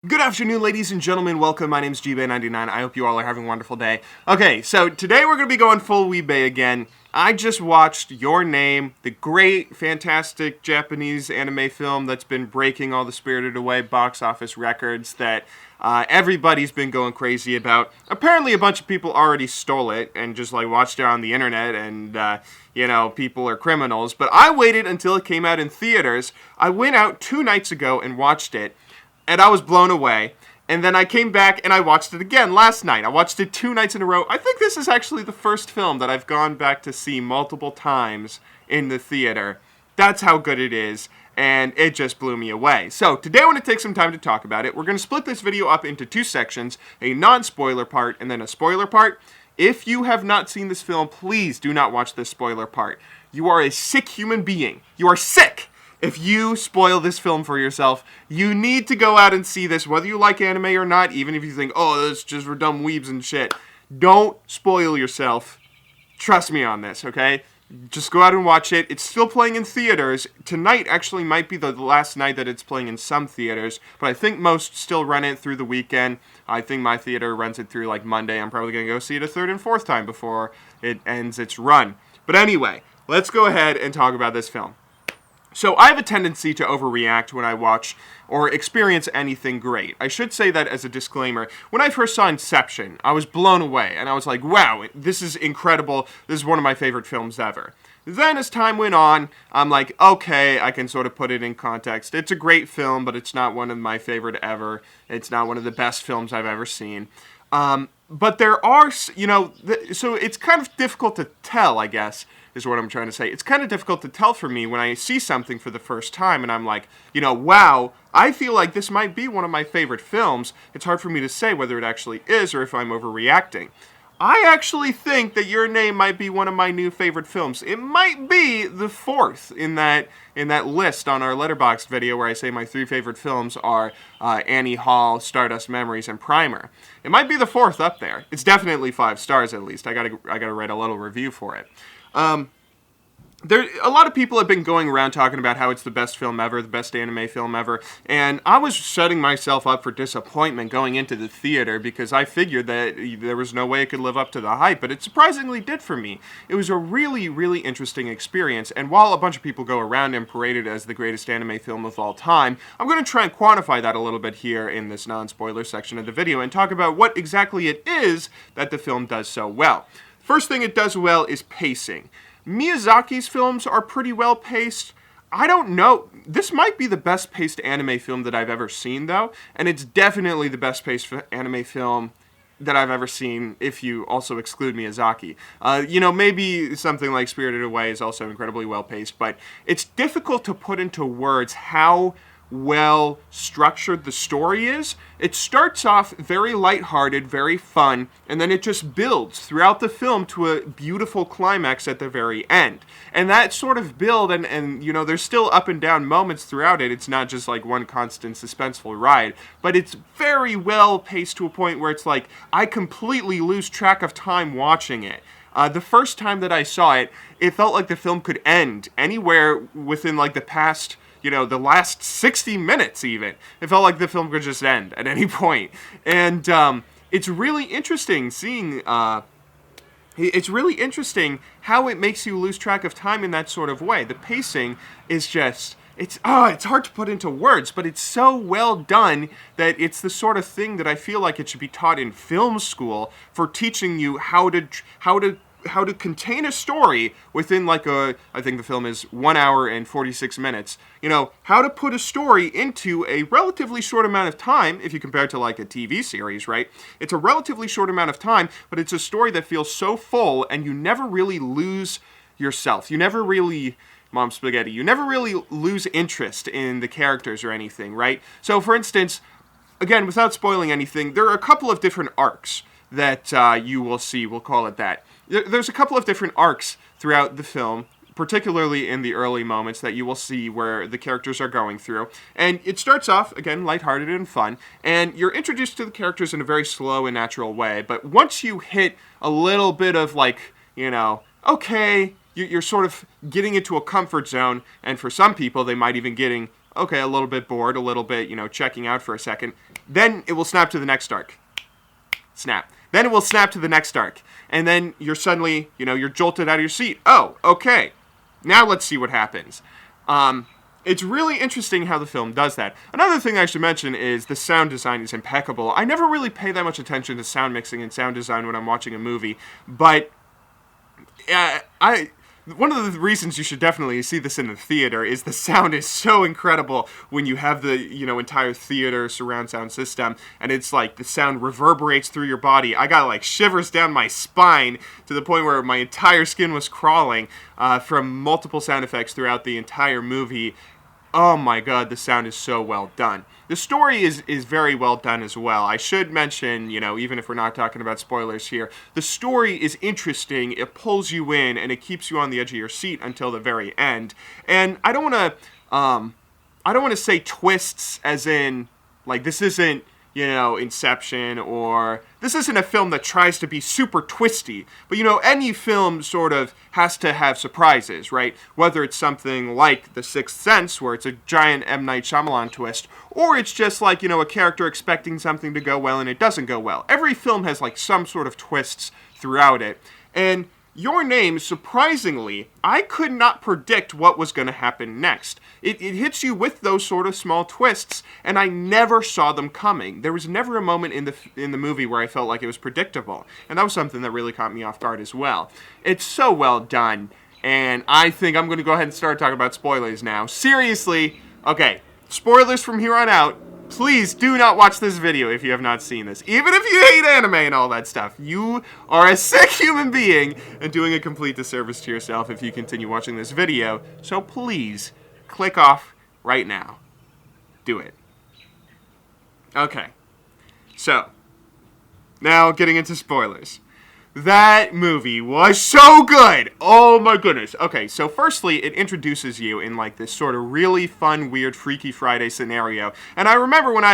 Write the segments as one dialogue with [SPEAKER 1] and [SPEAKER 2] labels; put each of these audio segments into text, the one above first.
[SPEAKER 1] Good afternoon, ladies and gentlemen. Welcome. My name's GBay99. I hope you all are having a wonderful day. Okay, so today we're going to be going full Weebay again. I just watched Your Name, the great, fantastic Japanese anime film that's been breaking all the Spirited Away box office records that everybody's been going crazy about. Apparently a bunch of people already stole it and just watched it on the internet and people are criminals. But I waited until it came out in theaters. I went out 2 nights ago and watched it. And I was blown away. And then I came back and I watched it again last night. I watched it 2 nights in a row. I think this is actually the first film that I've gone back to see multiple times in the theater. That's how good it is. And it just blew me away. So today I want to take some time to talk about it. We're going to split this video up into 2 sections. A non-spoiler part and then a spoiler part. If you have not seen this film, please do not watch this spoiler part. You are a sick human being. You are sick! If you spoil this film for yourself, you need to go out and see this, whether you like anime or not, even if you think, oh, that's just for dumb weebs and shit. Don't spoil yourself. Trust me on this, okay? Just go out and watch it. It's still playing in theaters. Tonight actually might be the last night that it's playing in some theaters, but I think most still run it through the weekend. I think my theater runs it through Monday. I'm probably going to go see it a 3rd and 4th time before it ends its run. But anyway, let's go ahead and talk about this film. So I have a tendency to overreact when I watch or experience anything great. I should say that as a disclaimer. When I first saw Inception, I was blown away, and I was like, wow, this is incredible. This is one of my favorite films ever. Then as time went on, I'm like, okay, I can sort of put it in context. It's a great film, but it's not one of my favorite ever. It's not one of the best films I've ever seen. But there are, so it's kind of difficult to tell, I guess, is what I'm trying to say. It's kind of difficult to tell for me when I see something for the first time and I'm like, wow, I feel like this might be one of my favorite films. It's hard for me to say whether it actually is or if I'm overreacting. I actually think that Your Name might be one of my new favorite films. It might be the 4th in that list on our Letterboxd video where I say my 3 favorite films are Annie Hall, Stardust Memories, and Primer. It might be the 4th up there. It's definitely 5 stars at least. I gotta write a little review for it. A lot of people have been going around talking about how it's the best film ever, the best anime film ever, and I was setting myself up for disappointment going into the theater because I figured that there was no way it could live up to the hype, but it surprisingly did for me. It was a really, really interesting experience, and while a bunch of people go around and parade it as the greatest anime film of all time, I'm going to try and quantify that a little bit here in this non-spoiler section of the video and talk about what exactly it is that the film does so well. First thing it does well is pacing. Miyazaki's films are pretty well paced. I don't know. This might be the best paced anime film that I've ever seen, though, and it's definitely the best paced anime film that I've ever seen, if you also exclude Miyazaki. Maybe something like Spirited Away is also incredibly well paced, but it's difficult to put into words how well structured the story is. It starts off very lighthearted, very fun, and then it just builds throughout the film to a beautiful climax at the very end. And that sort of build, and there's still up and down moments throughout it. It's not just one constant suspenseful ride, but it's very well paced to a point where it's like, I completely lose track of time watching it. The first time that I saw it, it felt like the film could end anywhere within the past the last 60 minutes even. It felt like the film could just end at any point. And it's really interesting seeing... it's really interesting how it makes you lose track of time in that sort of way. The pacing is just... It's hard to put into words, but it's so well done that it's the sort of thing that I feel like it should be taught in film school for teaching you how to contain a story within I think the film is 1 hour and 46 minutes. How to put a story into a relatively short amount of time, if you compare it to a TV series, right? It's a relatively short amount of time, but it's a story that feels so full and you never really lose yourself. You never really... Mom Spaghetti. You never really lose interest in the characters or anything, right? So, for instance, again, without spoiling anything, there are a couple of different arcs that you will see, we'll call it that. There's a couple of different arcs throughout the film, particularly in the early moments that you will see where the characters are going through. And it starts off, again, lighthearted and fun, and you're introduced to the characters in a very slow and natural way. But once you hit a little bit of okay, you're sort of getting into a comfort zone, and for some people, they might even getting, okay, a little bit bored, a little bit, checking out for a second. Then it will snap to the next arc. Snap. Then it will snap to the next arc. And then you're suddenly, you're jolted out of your seat. Oh, okay. Now let's see what happens. It's really interesting how the film does that. Another thing I should mention is the sound design is impeccable. I never really pay that much attention to sound mixing and sound design when I'm watching a movie, but one of the reasons you should definitely see this in the theater is the sound is so incredible when you have the, entire theater surround sound system, and it's like the sound reverberates through your body. I got like shivers down my spine to the point where my entire skin was crawling from multiple sound effects throughout the entire movie. Oh my god, the sound is so well done. The story is very well done as well. I should mention, even if we're not talking about spoilers here, the story is interesting, it pulls you in, and it keeps you on the edge of your seat until the very end. And I don't want to say twists as in, like, this isn't, Inception, or this isn't a film that tries to be super twisty, but any film sort of has to have surprises, right? Whether it's something like The Sixth Sense, where it's a giant M. Night Shyamalan twist, or it's just like, a character expecting something to go well and it doesn't go well. Every film has like some sort of twists throughout it, and Your Name, surprisingly, I could not predict what was going to happen next. It hits you with those sort of small twists, and I never saw them coming. There was never a moment in the movie where I felt like it was predictable, and that was something that really caught me off guard as well. It's so well done, and I think I'm going to go ahead and start talking about spoilers now. Seriously, okay, spoilers from here on out. Please do not watch this video if you have not seen this. Even if you hate anime and all that stuff, you are a sick human being and doing a complete disservice to yourself if you continue watching this video. So please, click off right now. Do it. Okay. So, now getting into spoilers. That movie was so good! Oh my goodness. Okay, so firstly, it introduces you in like this sort of really fun, weird, Freaky Friday scenario. And I remember when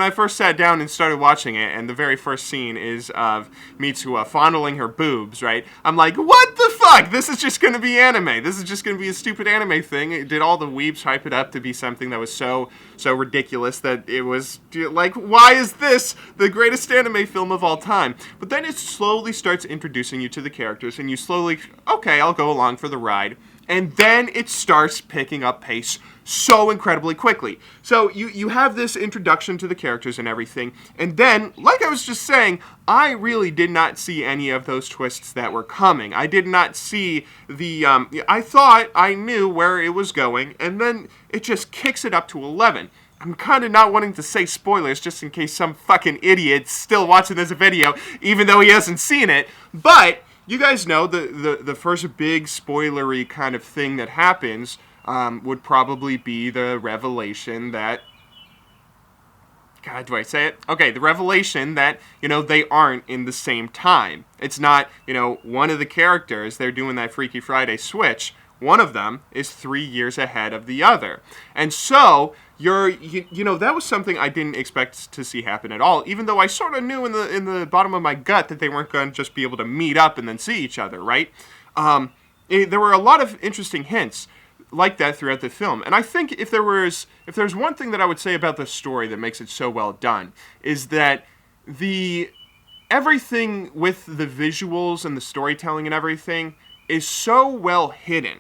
[SPEAKER 1] I first sat down and started watching it, and the very first scene is of Mitsuha fondling her boobs, right? I'm like, what the fuck? This is just gonna be anime. This is just gonna be a stupid anime thing. Did all the weebs hype it up to be something that was so ridiculous that it was like, why is this the greatest anime film of all time? But then it slowly starts introducing you to the characters, and you slowly, okay, I'll go along for the ride. And then it starts picking up pace so incredibly quickly. So you have this introduction to the characters and everything, and then, like I was just saying, I really did not see any of those twists that were coming. I did not see the, I thought I knew where it was going, and then it just kicks it up to 11. I'm kind of not wanting to say spoilers just in case some fucking idiot's still watching this video, even though he hasn't seen it. But you guys know the first big spoilery kind of thing that happens would probably be the revelation that... God, do I say it? Okay, the revelation that, they aren't in the same time. It's not, one of the characters, they're doing that Freaky Friday switch. One of them is 3 years ahead of the other. And so... that was something I didn't expect to see happen at all, even though I sort of knew in the bottom of my gut that they weren't going to just be able to meet up and then see each other, right? There were a lot of interesting hints like that throughout the film, and I think if there's one thing that I would say about the story that makes it so well done, is that everything with the visuals and the storytelling and everything is so well hidden.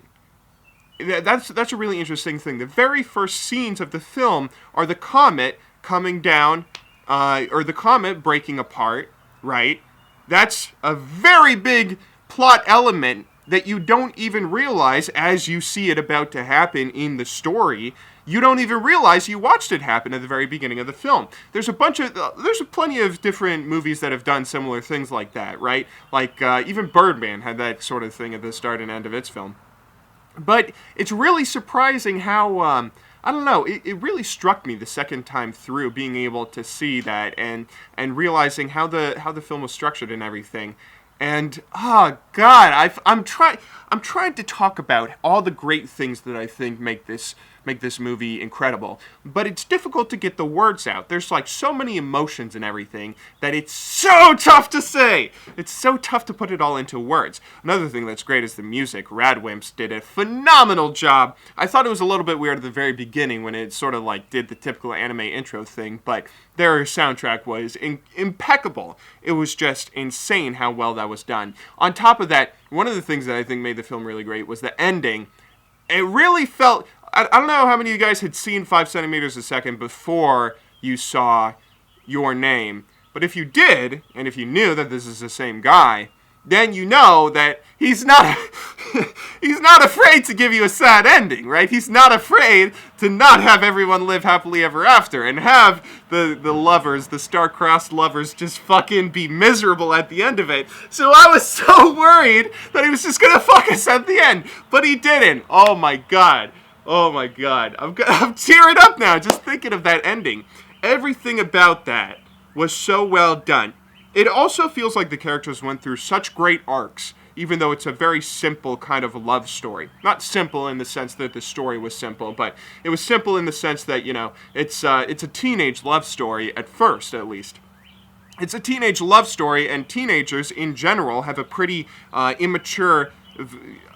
[SPEAKER 1] That's a really interesting thing. The very first scenes of the film are the comet coming down, or the comet breaking apart, right? That's a very big plot element that you don't even realize as you see it about to happen in the story. You don't even realize you watched it happen at the very beginning of the film. There's plenty of different movies that have done similar things like that, right? Like, even Birdman had that sort of thing at the start and end of its film. But it's really surprising how, I don't know, it really struck me the second time through being able to see that and realizing how the film was structured and everything. And, oh God, I'm trying to talk about all the great things that I think make this make this movie incredible. But it's difficult to get the words out. There's like so many emotions and everything that it's so tough to say. It's so tough to put it all into words. Another thing that's great is the music. Radwimps did a phenomenal job. I thought it was a little bit weird at the very beginning when it sort of like did the typical anime intro thing, but their soundtrack was impeccable. It was just insane how well that was done. On top of that, one of the things that I think made the film really great was the ending. It really felt... I don't know how many of you guys had seen 5 centimeters a second before you saw Your Name, but if you did, and if you knew that this is the same guy, then you know that he's not he's not afraid to give you a sad ending, right? He's not afraid to not have everyone live happily ever after and have the lovers, the star-crossed lovers, just fucking be miserable at the end of it. So I was so worried that he was just gonna fuck us at the end, but he didn't. Oh my god. Oh my god. I'm tearing up now just thinking of that ending. Everything about that was so well done. It also feels like the characters went through such great arcs, even though it's a very simple kind of love story. Not simple in the sense that the story was simple, but it was simple in the sense that, you know, it's a teenage love story, at first, at least. It's a teenage love story, and teenagers, in general, have a pretty immature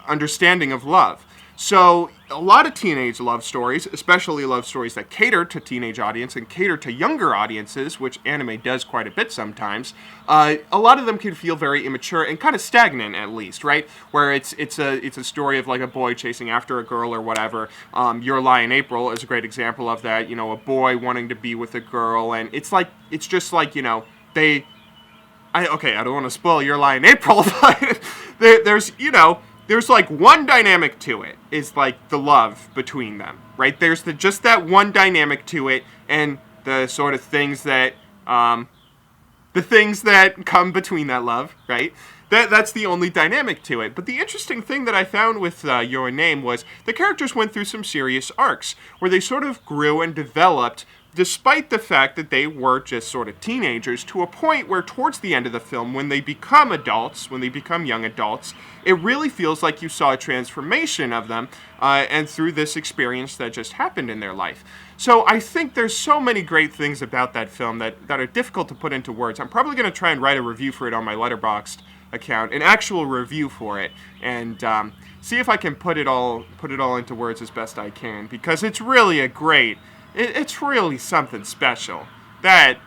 [SPEAKER 1] understanding of love. So a lot of teenage love stories, especially love stories that cater to teenage audience and cater to younger audiences, which anime does quite a bit sometimes, a lot of them can feel very immature and kind of stagnant, at least, right? Where it's a story of like a boy chasing after a girl or whatever. Your Lie in April is a great example of that. You know, a boy wanting to be with a girl, and it's just like, you know, I don't want to spoil Your Lie in April, but there's like one dynamic to it, is like the love between them, right? There's just that one dynamic to it, and the sort of things that come between that love, right? That's the only dynamic to it. But the interesting thing that I found with Your Name was the characters went through some serious arcs where they sort of grew and developed, despite the fact that they were just sort of teenagers, to a point where towards the end of the film, when they become adults, when they become young adults, it really feels like you saw a transformation of them, and through this experience that just happened in their life. So I think there's so many great things about that film that are difficult to put into words. I'm probably going to try and write a review for it on my Letterboxd account, an actual review for it, and see if I can put it all into words as best I can, because it's really it's really something special. That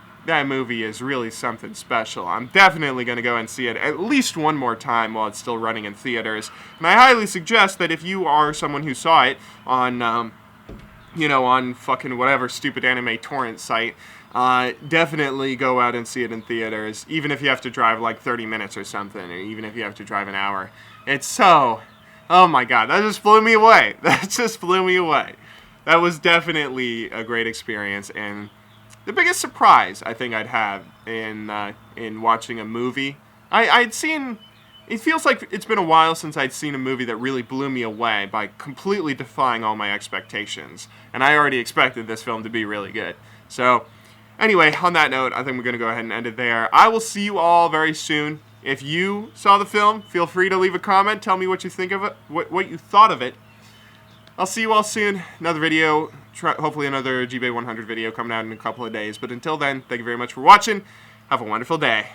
[SPEAKER 1] movie is really something special. I'm definitely going to go and see it at least one more time while it's still running in theaters. And I highly suggest that if you are someone who saw it on, on fucking whatever stupid anime torrent site, definitely go out and see it in theaters, even if you have to drive like 30 minutes or something, or even if you have to drive an hour. It's so... Oh my god, that just blew me away. That just blew me away. That was definitely a great experience, and the biggest surprise I think I'd have in watching a movie. I'd seen... It feels like it's been a while since I'd seen a movie that really blew me away by completely defying all my expectations. And I already expected this film to be really good. So, anyway, on that note, I think we're going to go ahead and end it there. I will see you all very soon. If you saw the film, feel free to leave a comment. Tell me what you think of it, what you thought of it. I'll see you all soon. Another video, hopefully another GBay 100 video coming out in a couple of days. But until then, thank you very much for watching. Have a wonderful day.